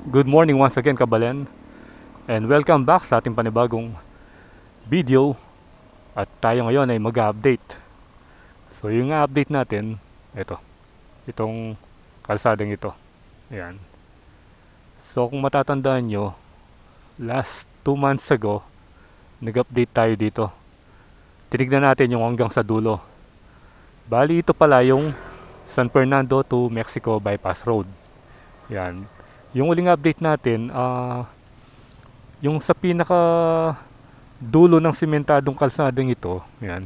Good morning once again, Kabalen, and welcome back sa ating panibagong video. At tayo ngayon ay mag-update. So yung update natin, itong kalsadang ito. Ayan. So kung matatandaan nyo, last 2 months ago, nag-update tayo dito. Tinignan natin yung hanggang sa dulo. Bali ito pala yung San Fernando to Mexico Bypass Road. Ayan. Yung uling update natin, yung sa pinaka dulo ng simentadong kalsadang ito, yan.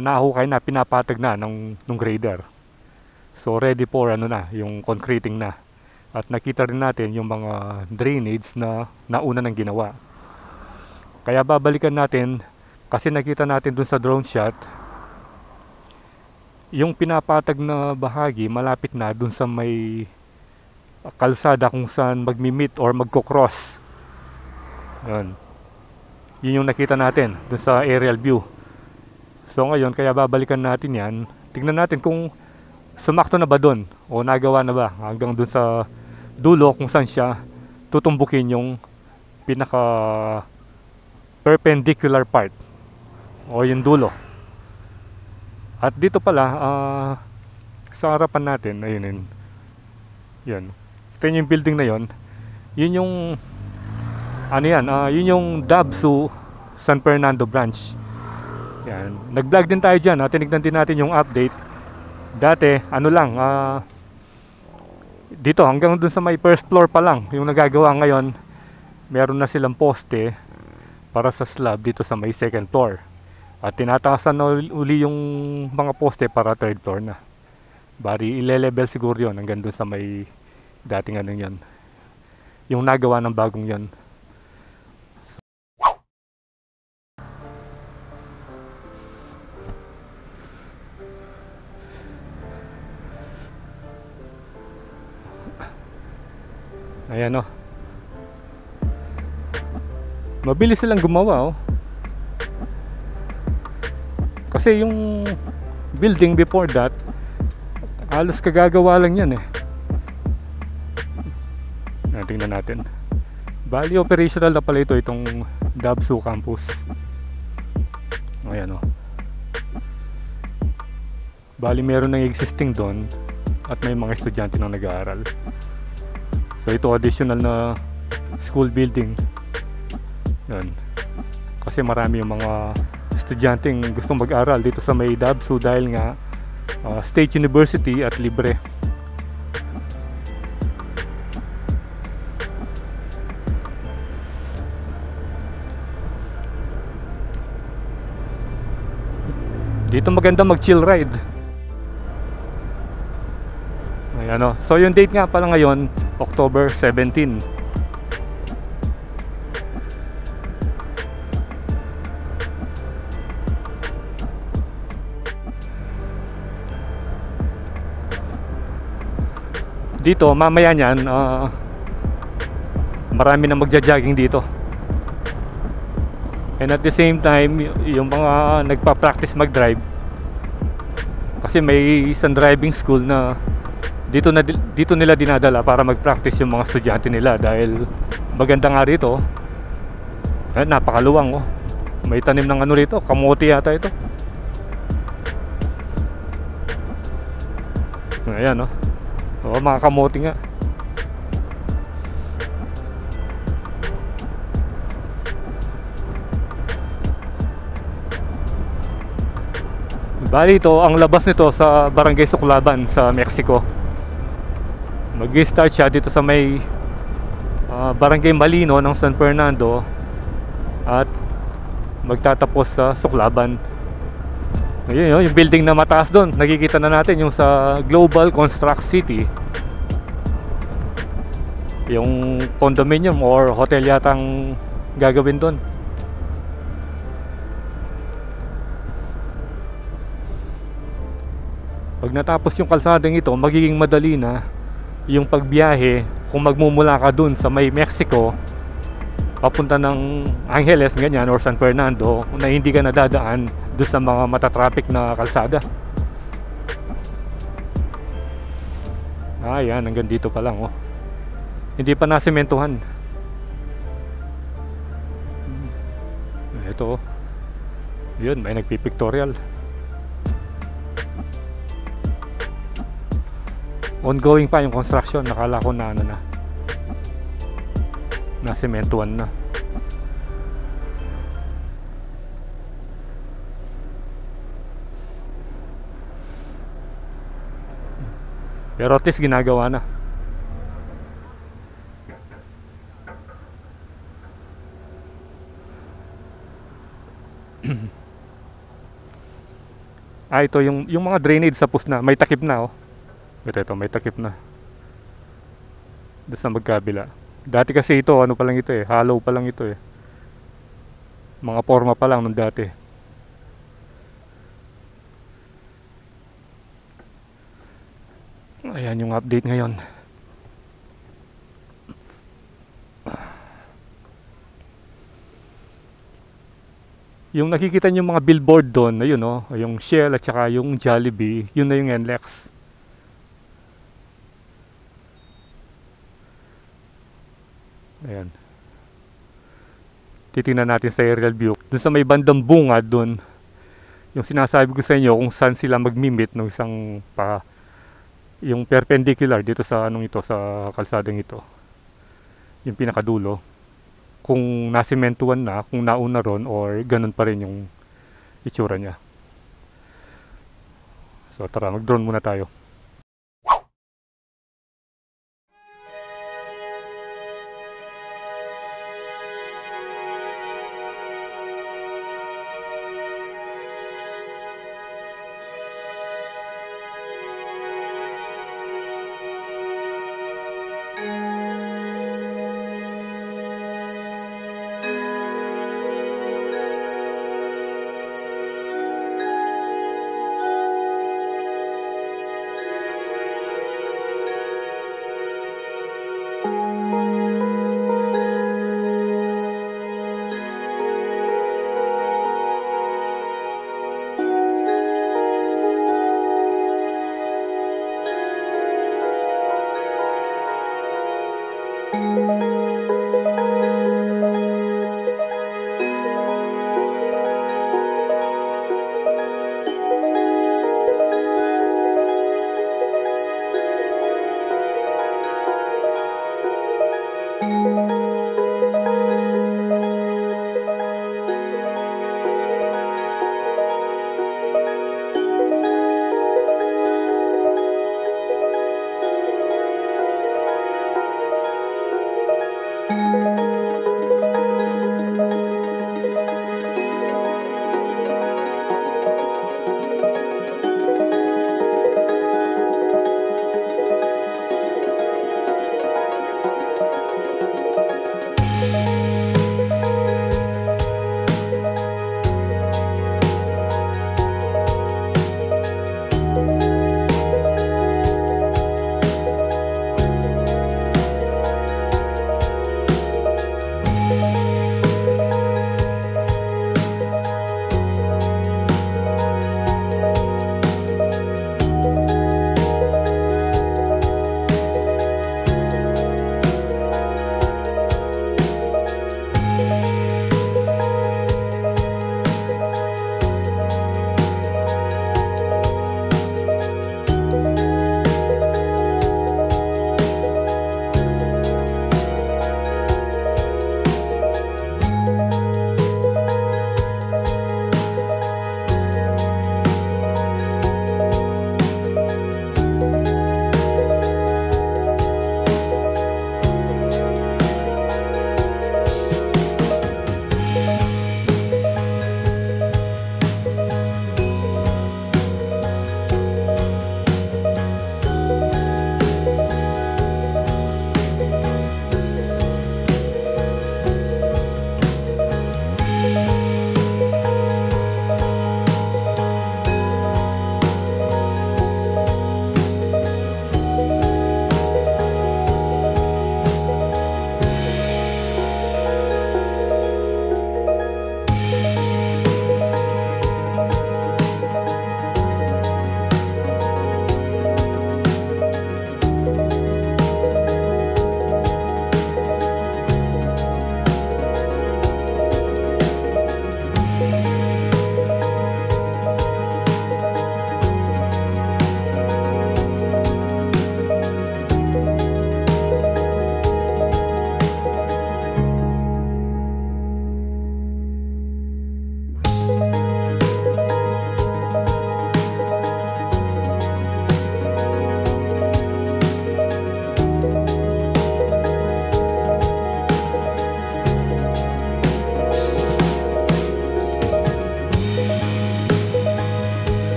Nahukay na, pinapatag na ng grader. So ready for yung concreting na. At nakita rin natin yung mga drainage na nauna ng ginawa. Kaya babalikan natin kasi nakita natin dun sa drone shot, yung pinapatag na bahagi malapit na dun sa may kalsada kung saan magmi-meet or magko-cross. Yun yung nakita natin dun sa aerial view. So ngayon, kaya babalikan natin yan. Tingnan natin kung sumakto na ba dun o nagawa na ba hanggang dun sa dulo kung saan siya tutumbukin yung pinaka perpendicular part o yung dulo. At dito pala, sa harapan natin, ayun yun. Ito yung building na yon. Yun yung yun yung Dabsu San Fernando branch. Yan. Nag-vlog din tayo diyan, tinignan din natin yung update. Dati dito hanggang dun sa may first floor pa lang yung nagagawa. Ngayon meron na silang poste para sa slab dito sa may second floor. At tinataasan na uli yung mga poste para third floor na. Bari ile-level siguro yun hanggang dun sa may dating yan. Yung nagawa ng bagong yon. Ayan o. Mabilis silang gumawa Kasi yung building before that, halos kagagawa lang yan Tingnan natin. Bali operational na pala itong Dabsu campus. Ayan Bali meron ng existing doon at may mga estudyante na nag-aaral. So ito additional na school building. Yan. Kasi marami yung mga estudyanteng gustong mag-aral dito sa may Dabsu dahil nga State University at libre. Dito maganda mag-chill ride. Ayan So yung date nga pala ngayon, October 17. Dito mamaya niyan, marami na magja-jogging dito. And at the same time, yung mga nagpa-practice mag-drive, kasi may isang driving school na dito nila dinadala para mag-practice yung mga estudyante nila. Dahil maganda nga rito, napakaluwang may tanim ng rito, kamote yata ito. Ayan mga kamote nga. Bali ito, ang labas nito sa Barangay Suklaban sa Mexico. Mag-start siya dito sa may Barangay Malino ng San Fernando at magtatapos sa Suklaban. Ayun yung building na mataas doon, nakikita na natin yung sa Global Construct City. Yung condominium or hotel yatang gagawin doon. Pag natapos yung kalsadang ito, magiging madali na yung pagbiyahe kung magmumula ka dun sa may Mexico papunta ng Angeles ganyan or San Fernando na hindi ka nadadaan dun sa mga matatraffic na kalsada. Ayan, hanggang dito pa lang Hindi pa nasementuhan. Ito, yun, may nagpipictorial. Ongoing pa yung construction. Nakala ko na ano na, nasementuhan na. Pero at least ginagawa na. Ito yung mga drainage sa pus na. May takip na oh. Ito, may takip na. Doon sa magkabila. Dati kasi ito, ano pa lang ito eh. Hollow pa lang ito eh. Mga forma pa lang nung dati. Ayan yung update ngayon. Yung nakikita niyo mga billboard doon, ayun oh, yung Shell at saka yung Jollibee, yun na yung NLEX. Ayan. Titingnan natin sa aerial view. Doon sa may bandang bungad doon, yung sinasabi ko sa inyo kung saan sila magmimit ng isang pa yung perpendicular dito sa anong ito, sa kalsadang ito. Yung pinakadulo. Kung nasimentuhan na, kung nauna ron or ganun pa rin yung itsura niya. So tara, mag-drone muna tayo.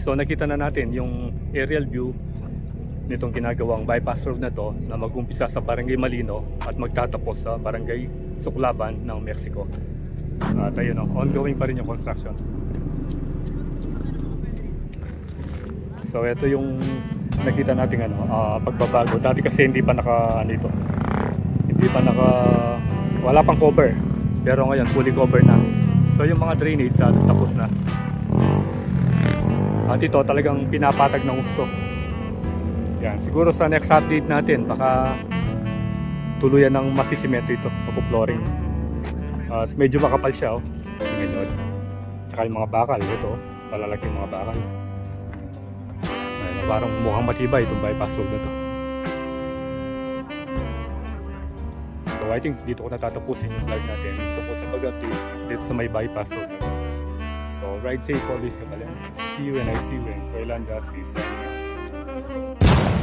So nakita na natin yung aerial view nitong ginagawang bypass road na to, na mag-umpisa sa Barangay Malino at magtatapos sa Barangay Suklaban ng Mexico. At ayun, ongoing pa rin yung construction. So ito yung nakita natin pagbabago. Dati kasi hindi pa wala pang cover, pero ngayon fully cover na. So yung mga drainage tapos na. At ito talagang pinapatag ng gusto. Yan, siguro sa next update natin baka tuluyan ng masisimento ito, flooring. At medyo makapal siya, ganyan. Tsaka yung mga bakal ito, palalaki yung mga bakal. Ayun, parang mukhang matibay itong bypass road na to. So I think dito ko natatapusin yung vlog natin dito sa pag-update dito sa may bypass road na to. So ride safe always, Kabalan. See you and I see you in Koilanda. See you.